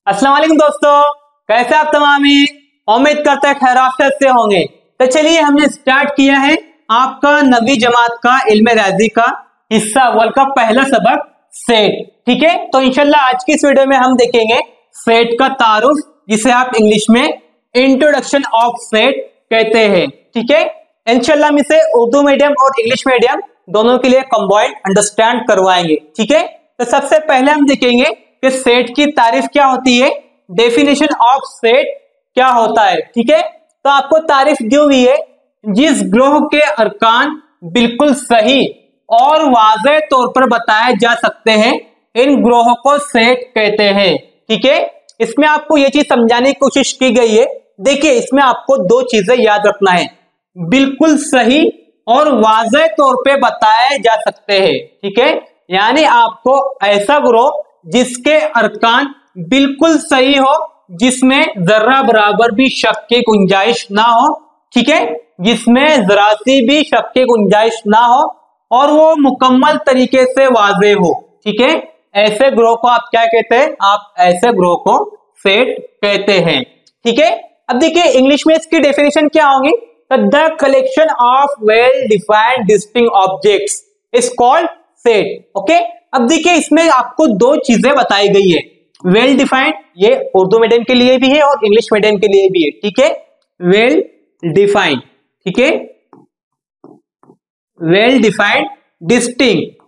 अस्सलाम वालेकुम दोस्तों, कैसे आप तमाम ही? उम्मीद करते हैं खैराफियत से होंगे। तो चलिए हमने स्टार्ट किया है आपका 9वीं जमात का इल्म रियाजी का हिस्सा अव्वल का पहला सबक सेट। ठीक है, तो इंशाल्लाह आज की इस वीडियो में हम देखेंगे सेट का तारुफ, जिसे आप इंग्लिश में इंट्रोडक्शन ऑफ सेट कहते हैं। ठीक है, इंशाल्लाह हम इसे उर्दू मीडियम और इंग्लिश मीडियम दोनों के लिए कंबाइंड अंडरस्टैंड करवाएंगे। ठीक है, तो सबसे पहले हम देखेंगे कि सेट की तारीफ क्या होती है, डेफिनेशन ऑफ सेट क्या होता है। ठीक है, तो आपको तारीफ दी हुई है, जिस ग्रोह के अरकान बिल्कुल सही और वाज़ेह तौर पर बताए जा सकते हैं, इन ग्रोहों को सेट कहते हैं। ठीक है, इसमें आपको ये चीज समझाने की कोशिश की गई है। देखिए, इसमें आपको दो चीजें याद रखना है, बिल्कुल सही और वाज़ेह तौर पे बताए जा सकते हैं। ठीक है, यानी आपको ऐसा ग्रोह जिसके अरकान बिल्कुल सही हो, जिसमें जर्रा बराबर भी शक की गुंजाइश ना हो। ठीक है, जिसमें जरा सी भी शक की गुंजाइश ना हो और वो मुकम्मल तरीके से वाज़ेह हो। ठीक है, ऐसे ग्रोह को आप क्या कहते हैं? आप ऐसे ग्रोह को सेट कहते हैं। ठीक है, अब देखिए इंग्लिश में इसकी डेफिनेशन क्या होगी? The collection of well defined distinct objects is called set. Okay, अब देखिए इसमें आपको दो चीजें बताई गई है। वेल डिफाइंड, ये उर्दू मीडियम के लिए भी है और इंग्लिश मीडियम के लिए भी है। ठीक है, वेल डिफाइंड, ठीक है, वेल डिफाइंड डिस्टिंक्ट,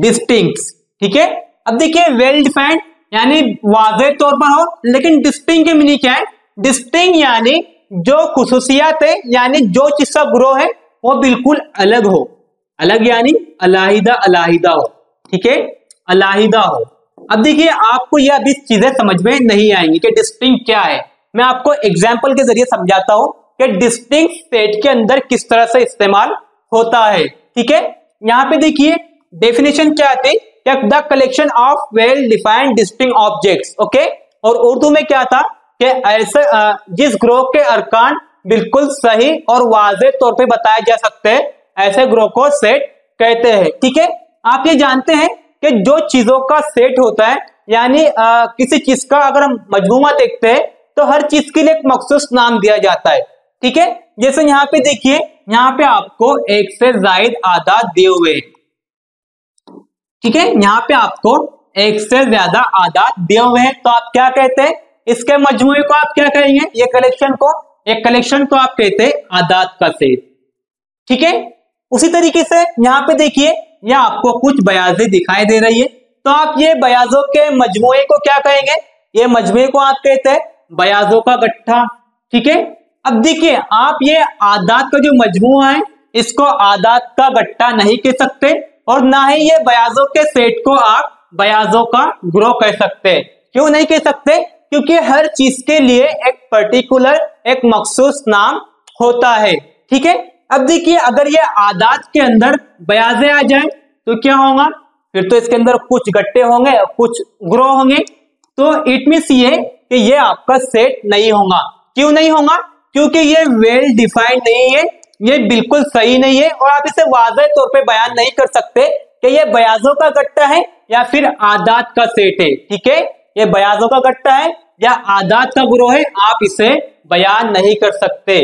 डिस्टिंक्ट्स। ठीक है, अब देखिए वेल डिफाइंड यानी वाज़ेह तौर पर हो, लेकिन डिस्टिंक्ट के मीनिंग क्या है? डिस्टिंक्ट यानी जो खुसूसियात है, यानी जो चीज का ग्रोह है वो बिल्कुल अलग हो। अलग यानी अलाहिदा अलाहिदा हो। ठीक है, अलाहिदा हो। अब देखिए आपको यह अभी चीजें समझ में नहीं आएंगी कि डिस्टिंक्ट क्या है। मैं आपको एग्जाम्पल के जरिए समझाता हूं कि डिस्टिंक्ट सेट के अंदर किस तरह से इस्तेमाल होता है। ठीक है, यहाँ पे देखिए डेफिनेशन क्या आती है, the collection of well defined distinct objects. Okay, और उर्दू में क्या था कि ऐसे जिस ग्रोह के अरकान बिल्कुल सही और वाज़ेह तौर पे बताए जा सकते हैं, ऐसे ग्रोह को सेट कहते हैं। ठीक है, आप ये जानते हैं कि जो चीजों का सेट होता है, यानी किसी चीज का अगर हम मजमूआ देखते हैं तो हर चीज के लिए एक मखसूस नाम दिया जाता है। ठीक है, जैसे यहाँ पे देखिए, यहाँ पे आपको एक से जायद आदाद दिए हुए हैं। ठीक है, यहाँ पे आपको एक से ज्यादा आदाद दिए हुए हैं, तो आप क्या कहते हैं? इसके मजमूए को आप क्या कहेंगे? ये कलेक्शन को, एक कलेक्शन को आप कहते हैं आदाद का सेट। ठीक है, उसी तरीके से यहाँ पे देखिए, यह आपको कुछ बयाजें दिखाई दे रही है, तो आप ये बयाजों के मजमूए को क्या कहेंगे? ये मजमूए को आप कहते हैं बयाजों का गट्ठा। ठीक है, अब देखिए आप ये आदाद का जो मजमूआ है, इसको आदाद का गट्ठा नहीं कह सकते, और ना ही ये बयाजों के सेट को आप बयाजों का ग्रोह कह सकते। क्यों नहीं कह सकते? क्योंकि हर चीज के लिए एक पर्टिकुलर, एक मखसूस नाम होता है। ठीक है, अब देखिए अगर ये आदाद के अंदर बयाजे आ जाए तो क्या होगा? फिर तो इसके अंदर कुछ गट्टे होंगे, कुछ ग्रोह होंगे, तो इट मींस ये कि ये आपका सेट नहीं होगा। क्यों नहीं होगा? क्योंकि ये वेल डिफाइंड नहीं है, ये बिल्कुल सही नहीं है, और आप इसे वाज़ेह तौर पे बयान नहीं कर सकते कि ये बयाजों का गट्टा है या फिर आदाद का सेट है। ठीक है, ये बयाजों का गट्टा है या आदाद का ग्रोह है, आप इसे बयान नहीं कर सकते।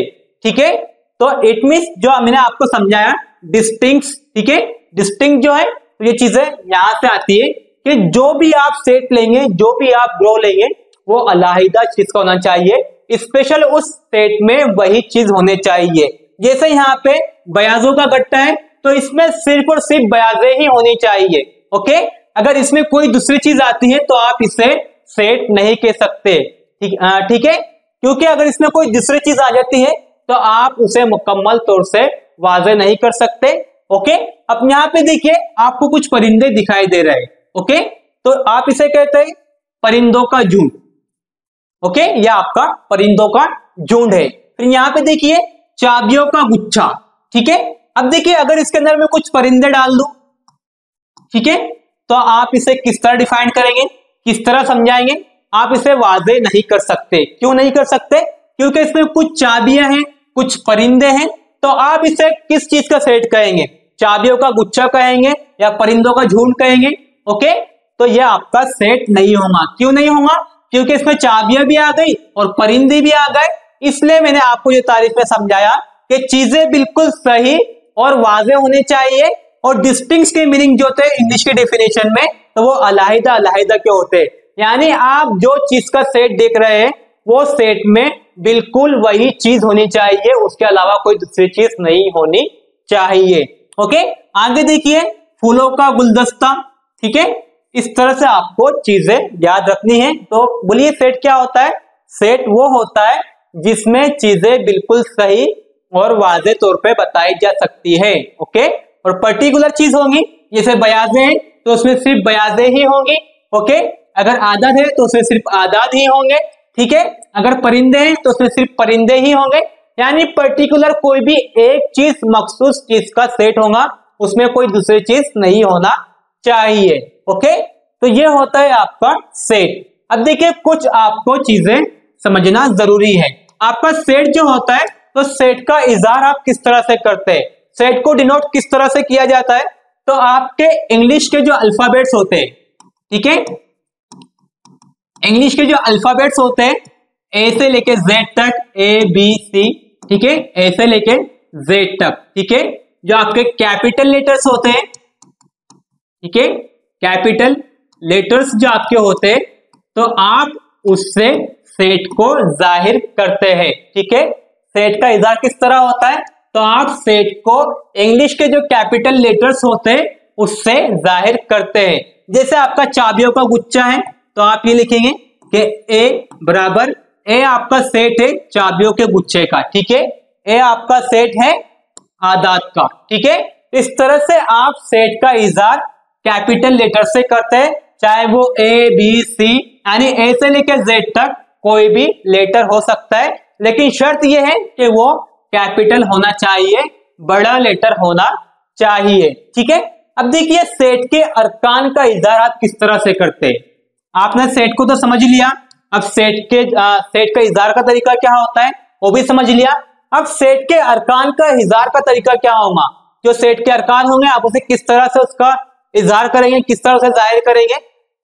ठीक है, तो इट मींस जो मैंने आपको समझाया डिस्टिंक्ट। ठीक है, डिस्टिंक्ट जो है तो ये चीजें यहां से आती है कि जो भी आप सेट लेंगे, जो भी आप ग्रोह लेंगे, वो अलाहिदा चीज का होना चाहिए, स्पेशल उस सेट में वही चीज होने चाहिए। जैसे यहाँ पे बयाजों का गट्टा है, तो इसमें सिर्फ और सिर्फ बयाजे ही होनी चाहिए। ओके, अगर इसमें कोई दूसरी चीज आती है तो आप इसे सेट नहीं कह सकते। ठीक है, क्योंकि अगर इसमें कोई दूसरी चीज आ जाती है तो आप उसे मुकम्मल तौर से वाज़ेह नहीं कर सकते। ओके, अब यहाँ पे देखिए आपको कुछ परिंदे दिखाई दे रहे हैं। ओके, तो आप इसे कहते हैं परिंदों का झुंड। ओके, यह आपका परिंदों का झुंड है। फिर यहाँ पे देखिए चाबियों का गुच्छा। ठीक है, अब देखिए अगर इसके अंदर मैं कुछ परिंदे डाल दूं, ठीक है, तो आप इसे किस तरह डिफाइन करेंगे, किस तरह समझाएंगे? आप इसे वाज़ेह नहीं कर सकते। क्यों नहीं कर सकते? क्योंकि इसमें कुछ चाबियां हैं, कुछ परिंदे हैं, तो आप इसे किस चीज का सेट कहेंगे? चाबियों का गुच्छा कहेंगे या परिंदों का झुंड कहेंगे। ओके, तो ये आपका सेट नहीं होगा। क्यों नहीं होगा? क्योंकि इसमें चाबियां भी आ गई और परिंदे भी आ गए। इसलिए मैंने आपको ये तारीफ में समझाया कि चीजें बिल्कुल सही और वाज़े होने चाहिए, और डिस्टिंक्ट के मीनिंग जो होते हैं इंग्लिश के डेफिनेशन में, तो वो अलग अलग के होते हैं। यानी आप जो चीज का सेट देख रहे हैं वो सेट में बिल्कुल वही चीज होनी चाहिए, उसके अलावा कोई दूसरी चीज नहीं होनी चाहिए। ओके, आगे देखिए, फूलों का गुलदस्ता। ठीक है, इस तरह से आपको चीजें याद रखनी है। तो बोलिए सेट क्या होता है? सेट वो होता है जिसमें चीजें बिल्कुल सही और वाज़े तौर पे बताई जा सकती है। ओके, और पर्टिकुलर चीज होंगी, जैसे बयाजे हैं तो उसमें सिर्फ बयाजे ही होंगी। ओके, अगर आदाद है तो उसमें सिर्फ आदाद ही होंगे। ठीक है, अगर परिंदे हैं तो उसमें सिर्फ परिंदे ही होंगे। यानी पर्टिकुलर कोई भी एक चीज, मखसूस चीज का सेट होगा, उसमें कोई दूसरी चीज नहीं होना चाहिए। ओके, तो ये होता है आपका सेट। अब देखिए, कुछ आपको चीजें समझना जरूरी है। आपका सेट जो होता है, तो सेट का इज़हार आप किस तरह से करते हैं, सेट को डिनोट किस तरह से किया जाता है? तो आपके इंग्लिश के जो अल्फाबेट्स होते हैं, ठीक है, इंग्लिश के जो अल्फाबेट्स होते हैं ए से लेके जेड तक, ए बी सी, ठीक है, ए से लेके जेड तक, ठीक है, जो आपके कैपिटल लेटर्स होते हैं, ठीक है, कैपिटल लेटर्स जो आपके होते हैं, तो आप उससे सेट को जाहिर करते हैं। ठीक है, सेट का इज़हार किस तरह होता है? तो आप सेट को इंग्लिश के जो कैपिटल लेटर्स होते हैं उससे जाहिर करते हैं। जैसे आपका चाबियों का गुच्छा है, तो आप ये लिखेंगे कि ए बराबर, ए आपका सेट है चाबियों के गुच्छे का। ठीक है, ए आपका सेट है आदाद का। ठीक है, इस तरह से आप सेट का इज़हार कैपिटल लेटर से करते हैं, चाहे वो ए बी सी, यानी ए से लेकर जेड तक कोई भी लेटर हो सकता है, लेकिन शर्त यह है कि वो कैपिटल होना चाहिए, बड़ा लेटर होना चाहिए। ठीक है, अब देखिए सेट के अरकान का इज़हार आप किस तरह से करते हैं। आपने सेट को तो समझ लिया, अब सेट का इज़हार का तरीका क्या होता है वो भी समझ लिया। अब सेट के अरकान का इज़हार का तरीका क्या होगा? जो सेट के अरकान होंगे आप उसे किस तरह से उसका इज़हार करेंगे, किस तरह से जाहिर करेंगे?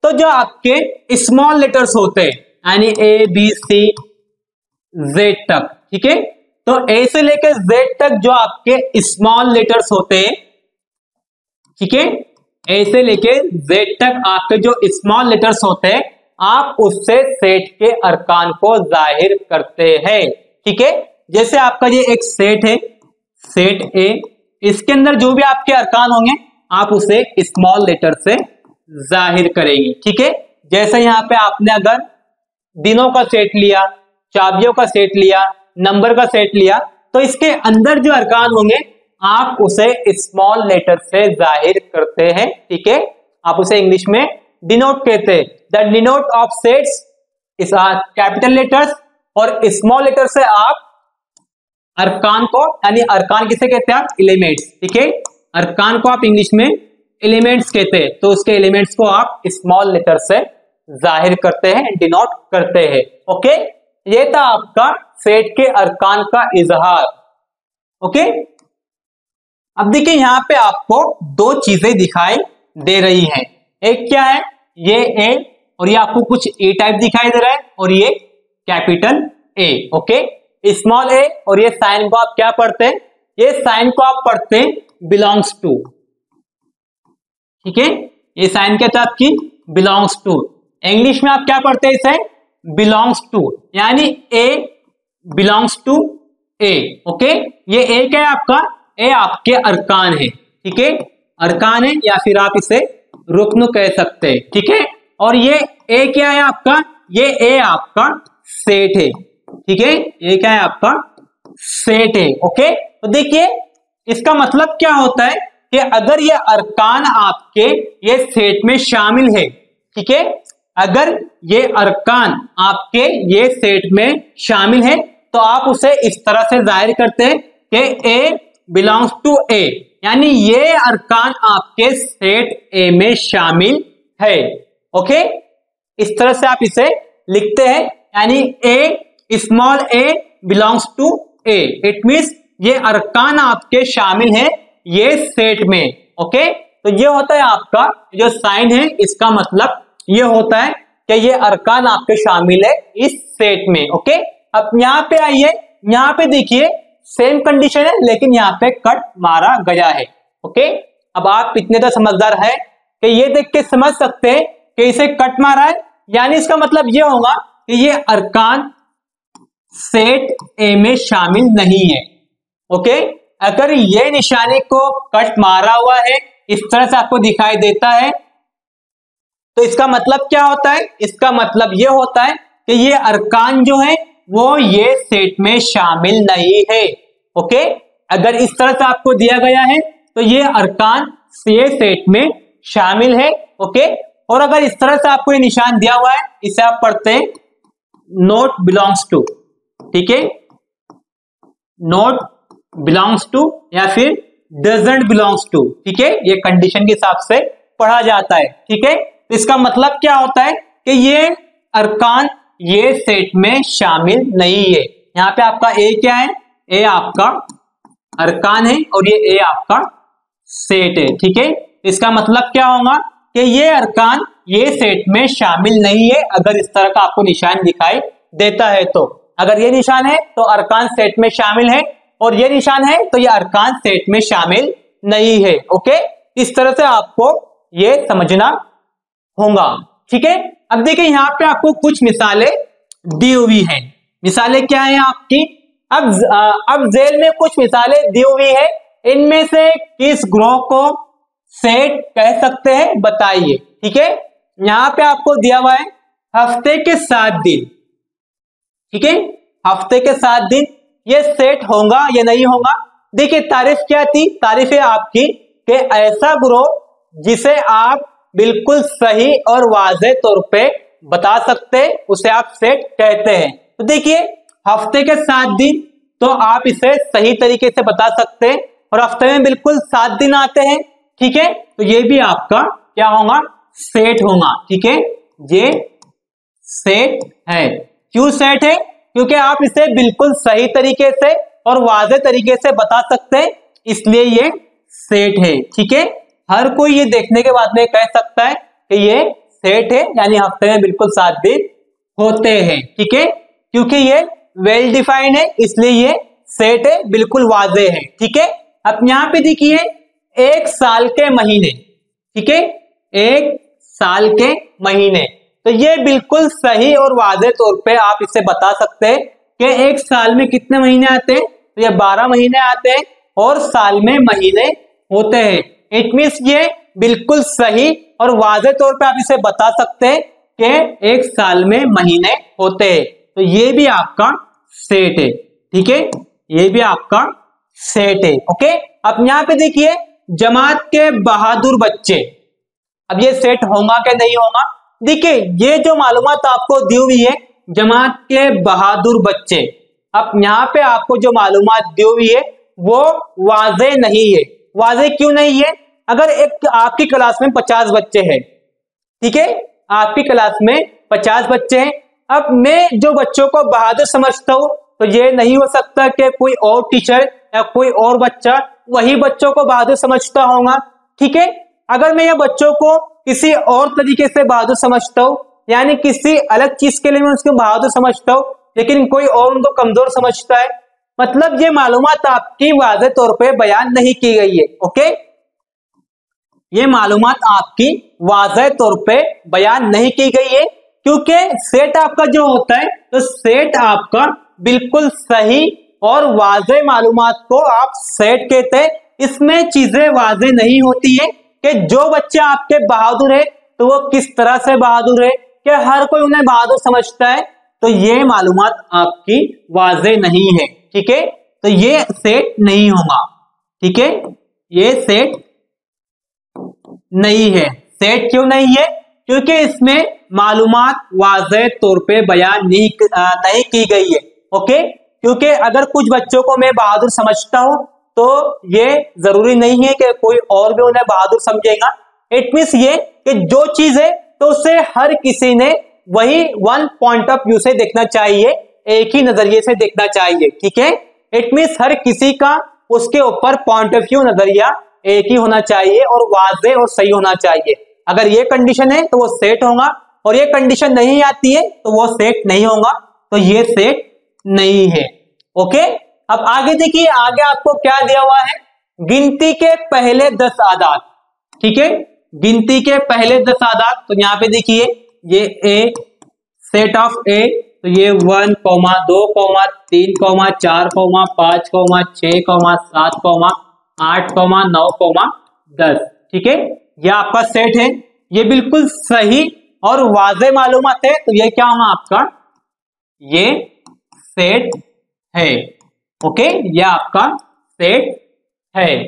तो जो आपके स्मॉल लेटर्स होते हैं, यानी ए बी सी जेड तक, ठीक है, तो ए से लेकर जेड तक जो आपके स्मॉल लेटर्स होते हैं, ठीक है, ए से लेके जेड तक आपके जो स्मॉल लेटर्स होते हैं, आप उससे सेट के अरकान को जाहिर करते हैं। ठीक है, जैसे आपका ये एक सेट है, सेट ए, इसके अंदर जो भी आपके अरकान होंगे आप उसे स्मॉल लेटर से जाहिर करेंगे। ठीक है, जैसे यहाँ पे आपने अगर दिनों का सेट लिया, चाबियों का सेट लिया, नंबर का सेट लिया, तो इसके अंदर जो अरकान होंगे आप उसे स्मॉल लेटर से जाहिर करते हैं। ठीक है, आप उसे इंग्लिश में डिनोट कहते हैं। द डिनोट ऑफ सेट्स इस कैपिटल लेटर्स, और स्मॉल लेटर से आप अरकान को, यानी अरकान किसे कहते हैं आप? एलिमेंट्स। ठीक है, अरकान को आप इंग्लिश में एलिमेंट्स कहते हैं, तो उसके एलिमेंट्स को आप स्मॉल लेटर से जाहिर करते हैं, डिनोट करते हैं। ओके, ये था आपका सेट के अरकान का इजहार। ओके, अब देखिए यहां पे आपको दो चीजें दिखाई दे रही हैं। एक क्या है? ये ए, और ये आपको कुछ ए टाइप दिखाई दे रहा है, और ये कैपिटल ए। ओके, स्मॉल ए, और ये साइन को आप क्या पढ़ते हैं? ये साइन को आप पढ़ते हैं बिलोंग्स टू। ठीक है, ये साइन क्या था आपकी? Belongs to. इंग्लिश में आप क्या पढ़ते हैं इसे? बिलोंग्स टू, यानी ए बिलोंग्स टू ए। ओके, ये ए क्या है आपका? ए आपके अरकान है। ठीक है, अरकान है, या फिर आप इसे रुकन कह सकते हैं। ठीक है, और ये ए क्या है आपका? ये ए आपका सेट है। ठीक है, ये क्या है आपका? सेट है। ओके, तो देखिए इसका मतलब क्या होता है कि अगर ये अरकान आपके ये सेट में शामिल है, ठीक है, अगर ये अरकान आपके ये सेट में शामिल है, तो आप उसे इस तरह से जाहिर करते हैं कि ए बिलोंग्स टू ए, यानी ये अरकान आपके सेट ए में शामिल है। ओके, इस तरह से आप इसे लिखते हैं, यानी A small A belongs to A. It means ये अरकान आपके शामिल है ये सेट में। ओके, तो ये होता है आपका जो साइन है, इसका मतलब ये होता है कि ये अरकान आपके शामिल है इस सेट में। ओके, अब यहाँ पे आइए, यहाँ पे देखिए सेम कंडीशन है लेकिन यहाँ पे कट मारा गया है। ओके, अब आप इतने तो समझदार है कि ये देख के समझ सकते हैं कि इसे कट मारा है, यानी इसका मतलब ये होगा कि ये अरकान सेट ए में शामिल नहीं है। ओके, अगर ये निशानी को कट मारा हुआ है, इस तरह से आपको दिखाई देता है, तो इसका मतलब क्या होता है? इसका मतलब ये होता है कि ये अरकान जो है वो ये सेट में शामिल नहीं है। ओके, अगर इस तरह से आपको दिया गया है तो ये अरकान ये सेट में शामिल है। ओके, और अगर इस तरह से आपको ये निशान दिया हुआ है, इसे आप पढ़ते हैं नोट बिलोंग्स टू। ठीक है, नोट बिलोंग्स टू या फिर डजंट बिलोंग्स टू। ठीक है, ये कंडीशन के हिसाब से पढ़ा जाता है। ठीक है, तो इसका मतलब क्या होता है कि ये अरकान ये सेट में शामिल नहीं है। यहाँ पे आपका ए क्या है? ए आपका अरकान है और ये ए आपका सेट है। ठीक है, इसका मतलब क्या होगा कि ये अरकान ये सेट में शामिल नहीं है अगर इस तरह का आपको निशान दिखाई देता है। तो अगर ये निशान है तो अरकान सेट में शामिल है, और ये निशान है तो ये अरकान सेट में शामिल नहीं है। ओके, इस तरह से आपको ये समझना होगा। ठीक है, अब देखिए यहाँ पे आपको कुछ मिसालें दी हुई हैं। मिसालें क्या है आपकी? अब जेल में कुछ मिसालें दी हुई है, इनमें से किस ग्रोह को सेट कह सकते हैं बताइए। ठीक है, यहाँ पे आपको दिया हुआ है हफ्ते के 7 दिन। ठीक है, हफ्ते के 7 दिन ये सेट होगा या नहीं होगा? देखिए तारीफ क्या थी? तारीफ है आपकी कि ऐसा ग्रोह जिसे आप बिल्कुल सही और वाज़ेह तौर पे बता सकते हैं उसे आप सेट कहते हैं। तो देखिए हफ्ते के 7 दिन तो आप इसे सही तरीके से बता सकते हैं, और हफ्ते में बिल्कुल 7 दिन आते हैं। ठीक है, तो ये भी आपका क्या होगा? सेट होगा। ठीक है, ये सेट है। क्यों सेट है? क्योंकि आप इसे बिल्कुल सही तरीके से और वाज़ेह तरीके से बता सकते हैं, इसलिए ये सेट है। ठीक है, हर कोई ये देखने के बाद में कह सकता है कि ये सेट है, यानी हफ्ते में बिल्कुल 7 दिन होते हैं। ठीक है, क्योंकि ये वेल डिफाइंड है इसलिए ये सेट है, बिल्कुल वाज़ेह है। ठीक है, अब यहाँ पे देखिए 1 साल के महीने। ठीक है, 1 साल के महीने, तो ये बिल्कुल सही और वाज़ेह तौर पे आप इसे बता सकते हैं कि 1 साल में कितने महीने आते हैं? तो ये 12 महीने आते हैं और साल में महीने होते हैं। इट मीन्स ये बिल्कुल सही और वाज़ेह तौर पे आप इसे बता सकते हैं कि 1 साल में महीने होते हैं, तो ये भी आपका सेट है। ठीक है, ये भी आपका सेट है। ओके, अब यहाँ पे देखिए जमात के बहादुर बच्चे, अब ये सेट होगा क्या नहीं होगा? देखिए ये जो मालूमात आपको दी हुई है जमात के बहादुर बच्चे, अब यहाँ पे आपको जो मालूमात दी हुई है वो वाज़ेह नहीं है। वाज़ेह क्यों नहीं है? अगर एक आपकी क्लास में 50 बच्चे हैं, ठीक है, आपकी क्लास में 50 बच्चे हैं, अब मैं जो बच्चों को बहादुर समझता हूं तो ये नहीं हो सकता कि कोई और टीचर या कोई और बच्चा वही बच्चों को बहादुर समझता होगा। ठीक है, अगर मैं ये बच्चों को किसी और तरीके से बहादुर समझता हूं, यानी किसी अलग चीज के लिए मैं उसको बहादुर समझता हूं, लेकिन कोई और उनको कमजोर समझता है, मतलब ये मालूमात आपकी वाज़ेह तौर पे बयान नहीं की गई है। ओके, ये मालूमात आपकी वाज़ेह तौर पे बयान नहीं की गई है, क्योंकि सेट आपका जो होता है तो सेट आपका बिल्कुल सही और वाज़ेह मालूमात को आप सेट कहते हैं। इसमें चीजें वाज़ेह नहीं होती है कि जो बच्चे आपके बहादुर है तो वो किस तरह से बहादुर है, कि हर कोई उन्हें बहादुर समझता है, तो ये मालूमात आपकी वाज़ेह नहीं है। ठीक है, तो ये सेट नहीं होगा। ठीक है, ये सेट नहीं है। सेट क्यों नहीं है? क्योंकि इसमें मालूमात वाज़ेह तौर पे बयान नहीं की गई है। ओके, क्योंकि अगर कुछ बच्चों को मैं बहादुर समझता हूं तो ये जरूरी नहीं है कि कोई और भी उन्हें बहादुर समझेगा। इट मीन्स ये कि जो चीज है तो उसे हर किसी ने वही वन पॉइंट ऑफ व्यू से देखना चाहिए, एक ही नजरिए से देखना चाहिए। ठीक है, इट मीन्स हर किसी का उसके ऊपर पॉइंट ऑफ व्यू नजरिया एक ही होना चाहिए और वाज़ेह और सही होना चाहिए। अगर ये कंडीशन है तो वो सेट होगा, और ये कंडीशन नहीं आती है तो वो सेट नहीं होगा, तो ये सेट नहीं है। ओके, अब आगे देखिए, आगे आपको क्या दिया हुआ है, गिनती के पहले 10 आदाद। ठीक है, गिनती के पहले 10 आदाद, तो यहाँ पे देखिए ये ए, सेट ऑफ ए, तो ये 1, 2, 3, 4, 5, 6, 7, 8, 9, 10। ठीक है, ये आपका सेट है, ये बिल्कुल सही और वाज़ेह मालूमात है, तो ये क्या होगा आपका, ये सेट है। ओके, ये आपका सेट है।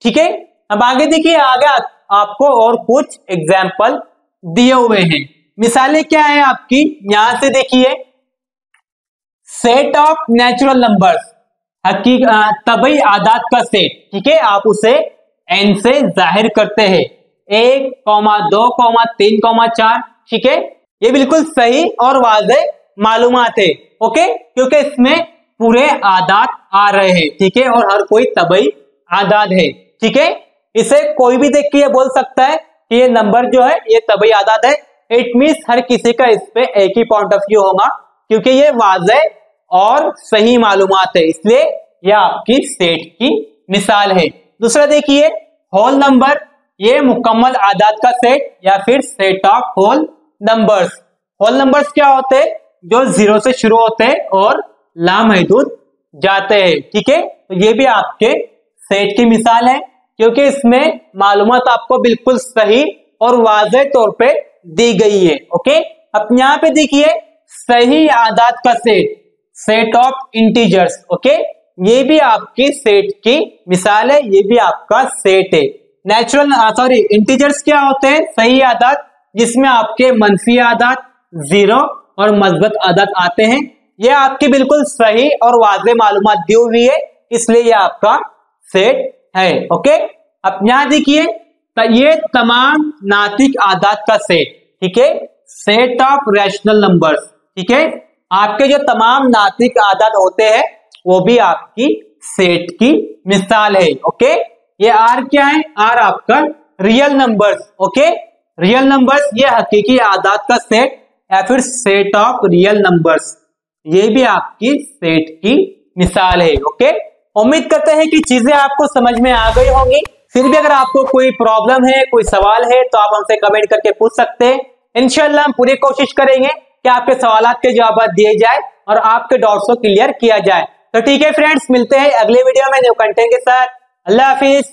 ठीक है, अब आगे देखिए, आगे आपको और कुछ एग्जाम्पल दिए हुए हैं। मिसालें क्या है आपकी, यहां से देखिए, सेट ऑफ नेचुरल नंबर्स, तबई आदाद का सेट। ठीक है, आप उसे n से जाहिर करते हैं, 1, 2, 3, 4। ठीक है, ये बिल्कुल सही और वाज़ेह मालूमात है। ओके, क्योंकि इसमें पूरे आदाद आ रहे हैं। ठीक है, और हर कोई तबई आदाद है। ठीक है, इसे कोई भी देख के ये बोल सकता है कि ये नंबर जो है ये तबई आदाद है। इट मींस हर किसी का इस पे एक ही पॉइंट ऑफ व्यू होगा, क्योंकि ये वाज़ेह और सही मालूमात है, इसलिए यह आपकी सेट की मिसाल है। दूसरा देखिए, होल नंबर, ये मुकम्मल आदाद का सेट या फिर set of whole numbers. Whole numbers क्या होते हैं, जो 0 से शुरू होते हैं और लामहदूद जाते हैं। ठीक है, तो ये भी आपके सेट की मिसाल है, क्योंकि इसमें मालूमात आपको बिल्कुल सही और वाज़ेह तौर पे दी गई है। ओके, अब यहाँ पे देखिए, सही आदाद का set, set of integers. Okay, ये भी आपकी सेट की मिसाल है, ये भी आपका सेट है। इंटीजर्स क्या होते हैं, सही आदाद जिसमें आपके मनफी आदाद, 0 और मस्बत आदाद आते हैं। ये आपकी बिल्कुल सही और वाज़ेह मालूमात दी हुई है, इसलिए ये आपका सेट है। ओके, अब यहां देखिए, ये तमाम नातिक आदाद का सेट। ठीक है, सेट ऑफ रैशनल नंबर्स। ठीक है, आपके जो तमाम नातिक आदाद होते हैं वो भी आपकी सेट की मिसाल है। ओके, ये आर क्या है, आर आपका real numbers. Okay, real numbers ये हकीकी आदाद का सेट या फिर सेट ऑफ रियल नंबर्स, ये भी आपकी सेट की मिसाल है। ओके, उम्मीद करते हैं कि चीजें आपको समझ में आ गई होंगी। फिर भी अगर आपको कोई प्रॉब्लम है, कोई सवाल है, तो आप हमसे कमेंट करके पूछ सकते हैं। इंशाल्लाह हम पूरी कोशिश करेंगे कि आपके सवालों के जवाब दिए जाए और आपके डाउट्स को क्लियर किया जाए। तो ठीक है फ्रेंड्स, मिलते हैं अगले वीडियो में न्यू कंटेंट के साथ। अल्लाह हाफिज।